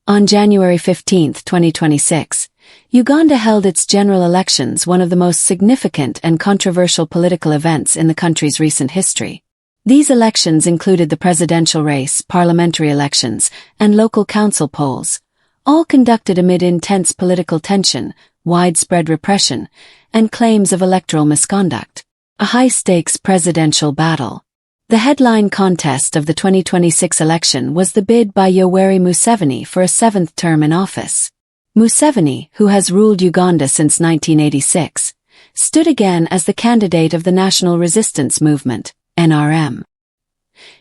On January 15, 2026, Uganda held its general elections, one of the most significant and controversial political events in the country's recent history. These elections included the presidential race, parliamentary elections, and local council polls, all conducted amid intense political tension, widespread repression, and claims of electoral misconduct. A high-stakes presidential battle. The headline contest of the 2026 election was the bid by Yoweri Museveni for a seventh term in office. Museveni, who has ruled Uganda since 1986, stood again as the candidate of the National Resistance Movement, NRM.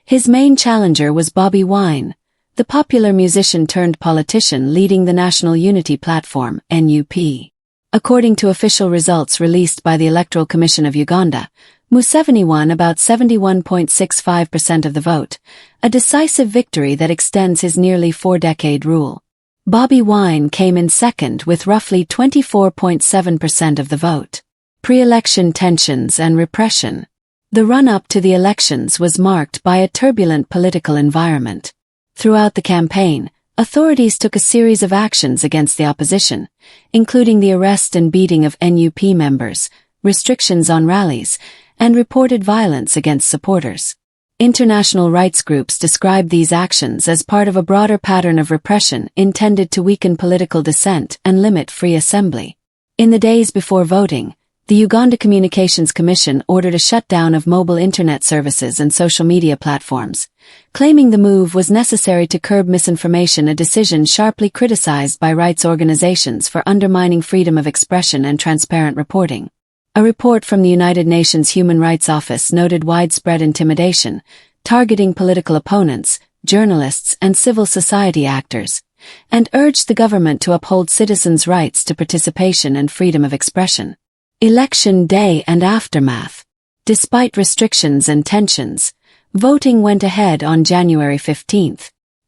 His main challenger was Bobi Wine, the popular musician-turned-politician leading the National Unity Platform, NUP. According to official results released by the Electoral Commission of Uganda, Museveni won about 71.65% of the vote, a decisive victory that extends his nearly four-decade rule. Bobi Wine came in second with roughly 24.7% of the vote. Pre-election tensions and repression. The run-up to the elections was marked by a turbulent political environment. Throughout the campaign, authorities took a series of actions against the opposition, including the arrest and beating of NUP members, restrictions on rallies, and reported violence against supporters. International rights groups described these actions as part of a broader pattern of repression intended to weaken political dissent and limit free assembly. In the days before voting, the Uganda Communications Commission ordered a shutdown of mobile internet services and social media platforms, claiming the move was necessary to curb misinformation, a decision sharply criticized by rights organizations for undermining freedom of expression and transparent reporting. A report from the United Nations Human Rights Office noted widespread intimidation, targeting political opponents, journalists, and civil society actors, and urged the government to uphold citizens' rights to participation and freedom of expression. Election day and aftermath. Despite restrictions and tensions, voting went ahead on January 15.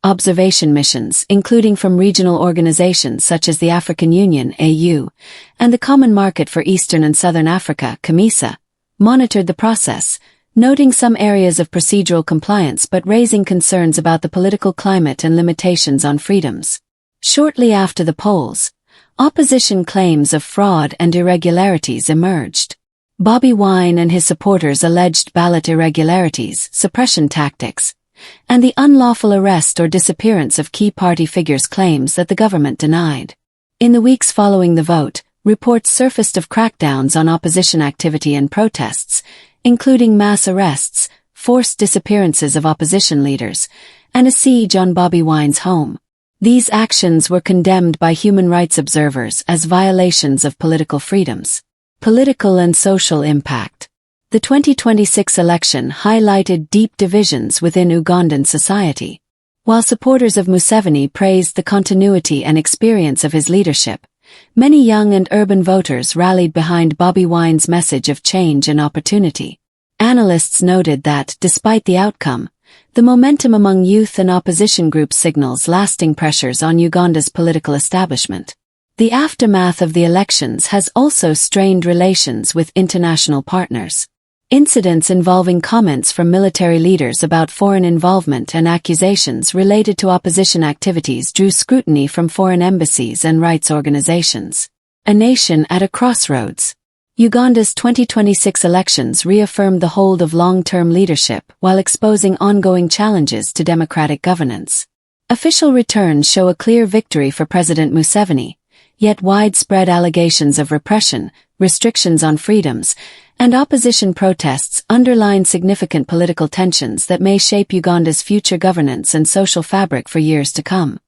Observation missions, including from regional organizations such as the African Union (AU) and the Common Market for Eastern and Southern Africa (COMESA), monitored the process, noting some areas of procedural compliance but raising concerns about the political climate and limitations on freedoms. Shortly after the polls, opposition claims of fraud and irregularities emerged. Bobi Wine and his supporters alleged ballot irregularities, suppression tactics, and the unlawful arrest or disappearance of key party figures, claims that the government denied. In the weeks following the vote, reports surfaced of crackdowns on opposition activity and protests, including mass arrests, forced disappearances of opposition leaders, and a siege on Bobi Wine's home. These actions were condemned by human rights observers as violations of political freedoms. Political and social impact. The 2026 election highlighted deep divisions within Ugandan society. While supporters of Museveni praised the continuity and experience of his leadership, many young and urban voters rallied behind Bobi Wine's message of change and opportunity. Analysts noted that, despite the outcome, the momentum among youth and opposition groups signals lasting pressures on Uganda's political establishment. The aftermath of the elections has also strained relations with international partners. Incidents involving comments from military leaders about foreign involvement and accusations related to opposition activities drew scrutiny from foreign embassies and rights organizations. A nation at a crossroads. Uganda's 2026 elections reaffirmed the hold of long-term leadership while exposing ongoing challenges to democratic governance. Official returns show a clear victory for President Museveni, yet widespread allegations of repression, restrictions on freedoms, and opposition protests underline significant political tensions that may shape Uganda's future governance and social fabric for years to come.